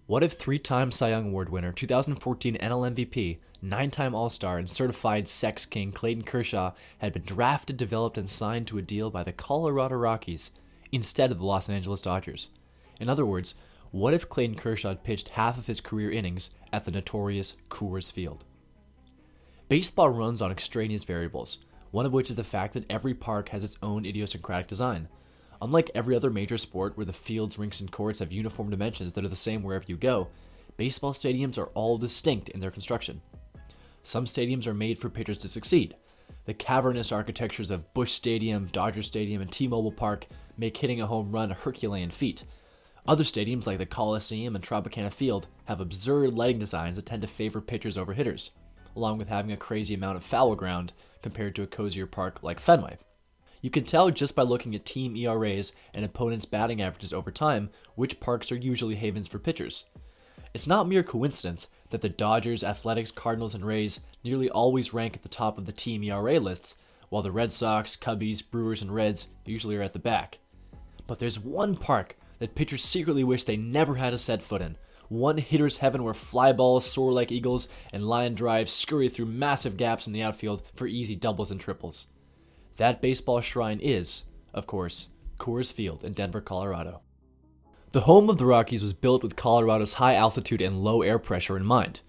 What if three-time Cy Young Award winner, 2014 NL MVP, nine-time All-Star, and certified sex king Clayton Kershaw had been drafted, developed, and signed to a deal by the Colorado Rockies instead of the Los Angeles Dodgers? In other words, what if Clayton Kershaw had pitched half of his career innings at the notorious Coors Field? Baseball runs on extraneous variables, one of which is the fact that every park has its own idiosyncratic design. Unlike every other major sport where the fields, rinks, and courts have uniform dimensions that are the same wherever you go, baseball stadiums are all distinct in their construction. Some stadiums are made for pitchers to succeed. The cavernous architectures of Busch Stadium, Dodger Stadium, and T-Mobile Park make hitting a home run a Herculean feat. Other stadiums like the Coliseum and Tropicana Field have absurd lighting designs that tend to favor pitchers over hitters, along with having a crazy amount of fallow ground compared to a cozier park like Fenway. You can tell just by looking at team ERAs and opponents' batting averages over time which parks are usually havens for pitchers. It's not mere coincidence that the Dodgers, Athletics, Cardinals, and Rays nearly always rank at the top of the team ERA lists, while the Red Sox, Cubbies, Brewers, and Reds usually are at the back. But there's one park that pitchers secretly wish they never had to set foot in. One hitter's heaven where fly balls soar like eagles and line drives scurry through massive gaps in the outfield for easy doubles and triples. That baseball shrine is, of course, Coors Field in Denver, Colorado. The home of the Rockies was built with Colorado's high altitude and low air pressure in mind.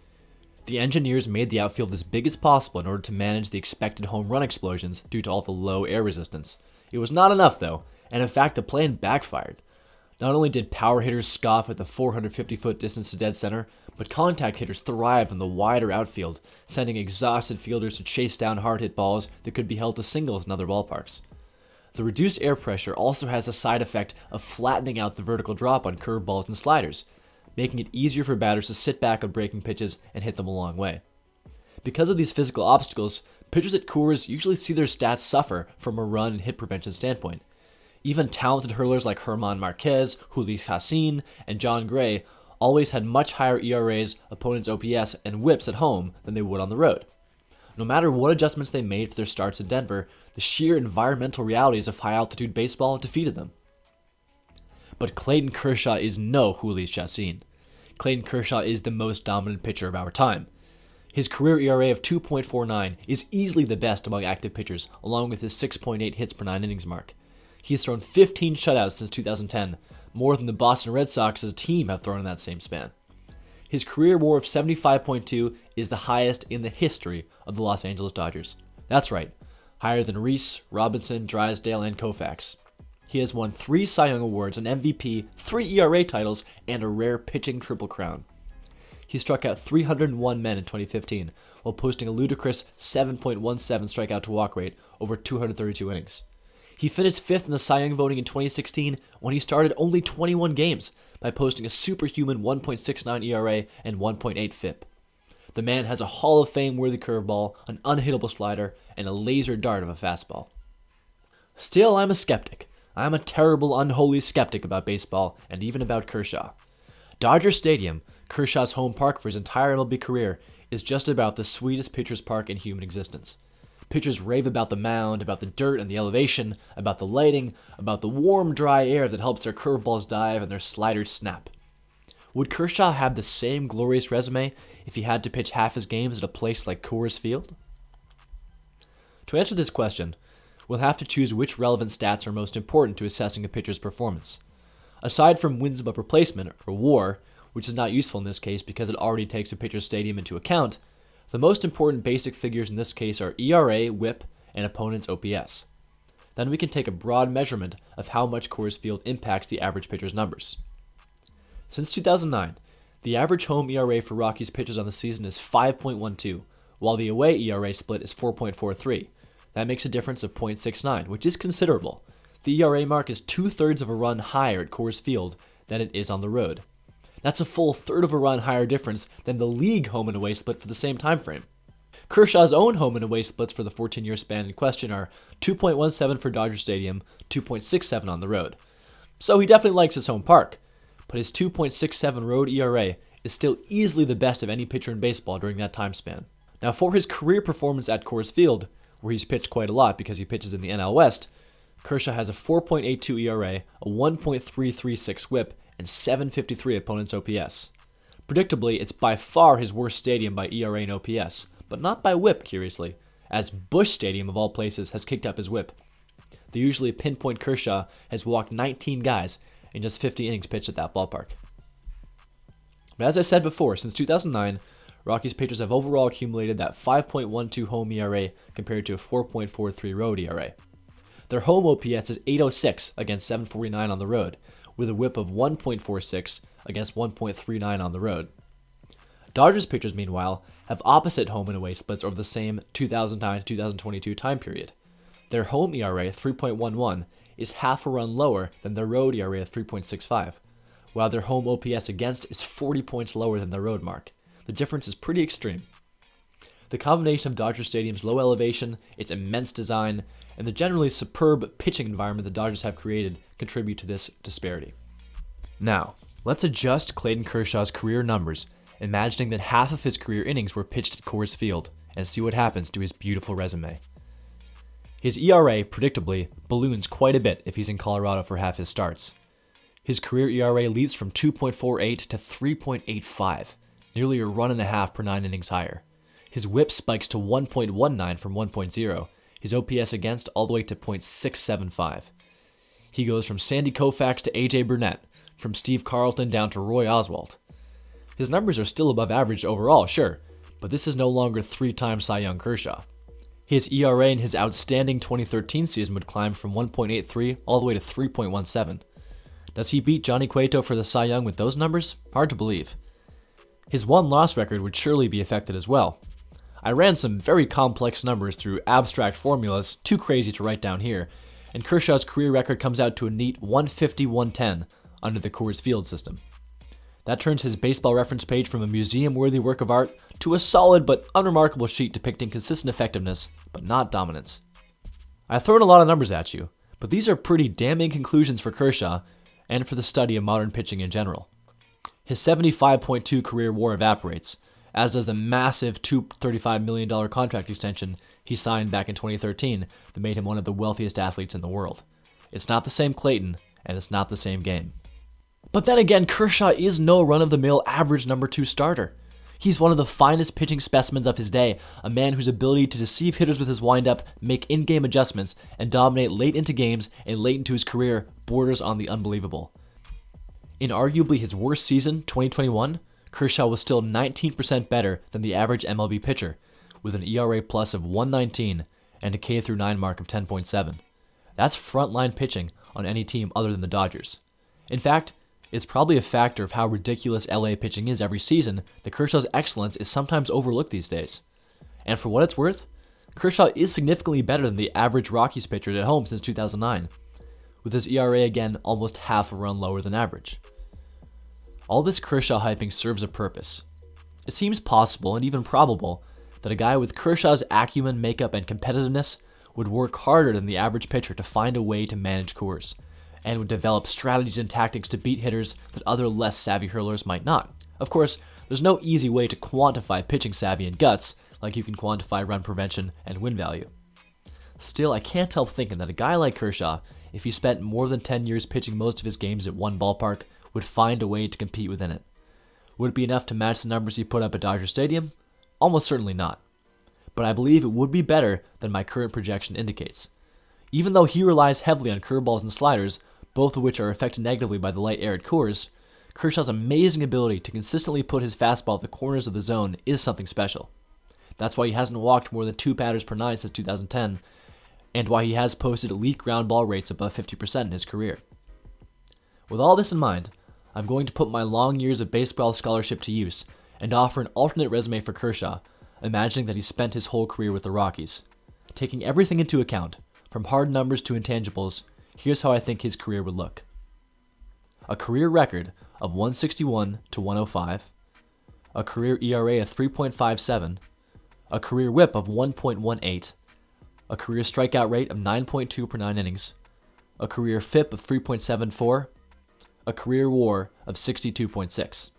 The engineers made the outfield as big as possible in order to manage the expected home run explosions due to all the low air resistance. It was not enough, though, and in fact the plan backfired. Not only did power hitters scoff at the 450-foot distance to dead center, but contact hitters thrived in the wider outfield, sending exhausted fielders to chase down hard-hit balls that could be held to singles in other ballparks. The reduced air pressure also has the side effect of flattening out the vertical drop on curveballs and sliders, making it easier for batters to sit back on breaking pitches and hit them a long way. Because of these physical obstacles, pitchers at Coors usually see their stats suffer from a run and hit prevention standpoint. Even talented hurlers like German Marquez, Juli Chacin, and John Gray always had much higher ERAs, opponents' OPS, and whips at home than they would on the road. No matter what adjustments they made for their starts in Denver, the sheer environmental realities of high-altitude baseball defeated them. But Clayton Kershaw is no Juli Chacin. Clayton Kershaw is the most dominant pitcher of our time. His career ERA of 2.49 is easily the best among active pitchers, along with his 6.8 hits per 9 innings mark. He's thrown 15 shutouts since 2010, more than the Boston Red Sox as a team have thrown in that same span. His career WAR of 75.2 is the highest in the history of the Los Angeles Dodgers. That's right, higher than Reese, Robinson, Drysdale, and Koufax. He has won 3 Cy Young Awards, an MVP, 3 ERA titles, and a rare pitching triple crown. He struck out 301 men in 2015, while posting a ludicrous 7.17 strikeout to walk rate over 232 innings. He finished 5th in the Cy Young voting in 2016 when he started only 21 games by posting a superhuman 1.69 ERA and 1.8 FIP. The man has a Hall of Fame-worthy curveball, an unhittable slider, and a laser dart of a fastball. Still, I'm a skeptic. I'm a terrible, unholy skeptic about baseball and even about Kershaw. Dodger Stadium, Kershaw's home park for his entire MLB career, is just about the sweetest pitcher's park in human existence. Pitchers rave about the mound, about the dirt and the elevation, about the lighting, about the warm, dry air that helps their curveballs dive and their sliders snap. Would Kershaw have the same glorious resume if he had to pitch half his games at a place like Coors Field? To answer this question, we'll have to choose which relevant stats are most important to assessing a pitcher's performance. Aside from wins above replacement, or WAR, which is not useful in this case because it already takes a pitcher's stadium into account, the most important basic figures in this case are ERA, WHIP, and opponent's OPS. Then we can take a broad measurement of how much Coors Field impacts the average pitcher's numbers. Since 2009, the average home ERA for Rockies pitchers on the season is 5.12, while the away ERA split is 4.43. That makes a difference of 0.69, which is considerable. The ERA mark is 2/3 of a run higher at Coors Field than it is on the road. That's a full third of a run higher difference than the league home and away split for the same time frame. Kershaw's own home and away splits for the 14-year span in question are 2.17 for Dodger Stadium, 2.67 on the road. So he definitely likes his home park, but his 2.67 road ERA is still easily the best of any pitcher in baseball during that time span. Now for his career performance at Coors Field, where he's pitched quite a lot because he pitches in the NL West, Kershaw has a 4.82 ERA, a 1.336 WHIP, and 753 opponent's OPS. Predictably, it's by far his worst stadium by ERA and OPS, but not by whip, curiously, as Busch Stadium, of all places, has kicked up his whip. The usually pinpoint Kershaw has walked 19 guys in just 50 innings pitched at that ballpark. But as I said before, since 2009, Rockies pitchers have overall accumulated that 5.12 home ERA compared to a 4.43 road ERA. Their home OPS is 806 against 749 on the road, with a whip of 1.46 against 1.39 on the road. Dodgers pitchers, meanwhile, have opposite home and away splits over the same 2009 to 2022 time period. Their home ERA, 3.11, is half a run lower than their road ERA of 3.65, while their home OPS against is 40 points lower than their road mark. The difference is pretty extreme. The combination of Dodger Stadium's low elevation, its immense design, and the generally superb pitching environment the Dodgers have created contribute to this disparity. Now, let's adjust Clayton Kershaw's career numbers, imagining that half of his career innings were pitched at Coors Field, and see what happens to his beautiful resume. His ERA, predictably, balloons quite a bit if he's in Colorado for half his starts. His career ERA leaps from 2.48 to 3.85, nearly a run and a half per 9 innings higher. His whip spikes to 1.19 from 1.0, his OPS against all the way to .675. He goes from Sandy Koufax to AJ Burnett, from Steve Carlton down to Roy Oswalt. His numbers are still above average overall, sure, but this is no longer 3-time Cy Young Kershaw. His ERA in his outstanding 2013 season would climb from 1.83 all the way to 3.17. Does he beat Johnny Cueto for the Cy Young with those numbers? Hard to believe. His one-loss record would surely be affected as well. I ran some very complex numbers through abstract formulas, too crazy to write down here, and Kershaw's career record comes out to a neat 150-110 under the Coors Field system. That turns his baseball reference page from a museum-worthy work of art to a solid but unremarkable sheet depicting consistent effectiveness, but not dominance. I've thrown a lot of numbers at you, but these are pretty damning conclusions for Kershaw and for the study of modern pitching in general. His 75.2 career WAR evaporates, as does the massive $235 million contract extension he signed back in 2013 that made him one of the wealthiest athletes in the world. It's not the same Clayton, and it's not the same game. But then again, Kershaw is no run-of-the-mill average number 2 starter. He's one of the finest pitching specimens of his day, a man whose ability to deceive hitters with his windup, make in-game adjustments, and dominate late into games and late into his career borders on the unbelievable. In arguably his worst season, 2021, Kershaw was still 19% better than the average MLB pitcher, with an ERA plus of 119 and a K-9 mark of 10.7. That's frontline pitching on any team other than the Dodgers. In fact, it's probably a factor of how ridiculous LA pitching is every season that Kershaw's excellence is sometimes overlooked these days. And for what it's worth, Kershaw is significantly better than the average Rockies pitcher at home since 2009, with his ERA again almost half a run lower than average. All this Kershaw hyping serves a purpose. It seems possible and even probable that a guy with Kershaw's acumen, makeup, and competitiveness would work harder than the average pitcher to find a way to manage Coors, and would develop strategies and tactics to beat hitters that other less savvy hurlers might not. Of course, there's no easy way to quantify pitching savvy and guts like you can quantify run prevention and win value. Still, I can't help thinking that a guy like Kershaw, if he spent more than 10 years pitching most of his games at one ballpark, would find a way to compete within it. Would it be enough to match the numbers he put up at Dodger Stadium? Almost certainly not. But I believe it would be better than my current projection indicates. Even though he relies heavily on curveballs and sliders, both of which are affected negatively by the light air at Coors, Kershaw's amazing ability to consistently put his fastball at the corners of the zone is something special. That's why he hasn't walked more than 2 batters per 9 since 2010, and why he has posted elite ground ball rates above 50% in his career. With all this in mind, I'm going to put my long years of baseball scholarship to use and offer an alternate resume for Kershaw, imagining that he spent his whole career with the Rockies. Taking everything into account, from hard numbers to intangibles, here's how I think his career would look. A career record of 161 to 105, a career ERA of 3.57, a career whip of 1.18, a career strikeout rate of 9.2 per 9 innings, a career FIP of 3.74, a career WAR of 62.6.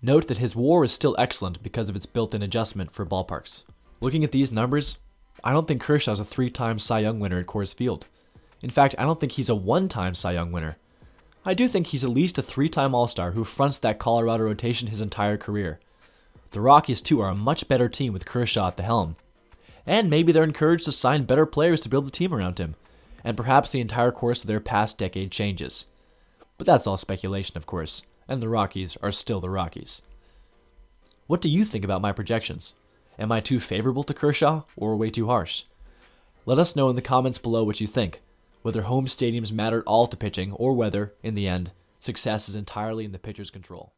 Note that his WAR is still excellent because of its built-in adjustment for ballparks. Looking at these numbers, I don't think Kershaw's a 3-time Cy Young winner at Coors Field. In fact, I don't think he's a 1-time Cy Young winner. I do think he's at least a 3-time All-Star who fronts that Colorado rotation his entire career. The Rockies, too, are a much better team with Kershaw at the helm. And maybe they're encouraged to sign better players to build the team around him, and perhaps the entire course of their past decade changes. But that's all speculation, of course, and the Rockies are still the Rockies. What do you think about my projections? Am I too favorable to Kershaw, or way too harsh? Let us know in the comments below what you think, whether home stadiums matter at all to pitching, or whether, in the end, success is entirely in the pitcher's control.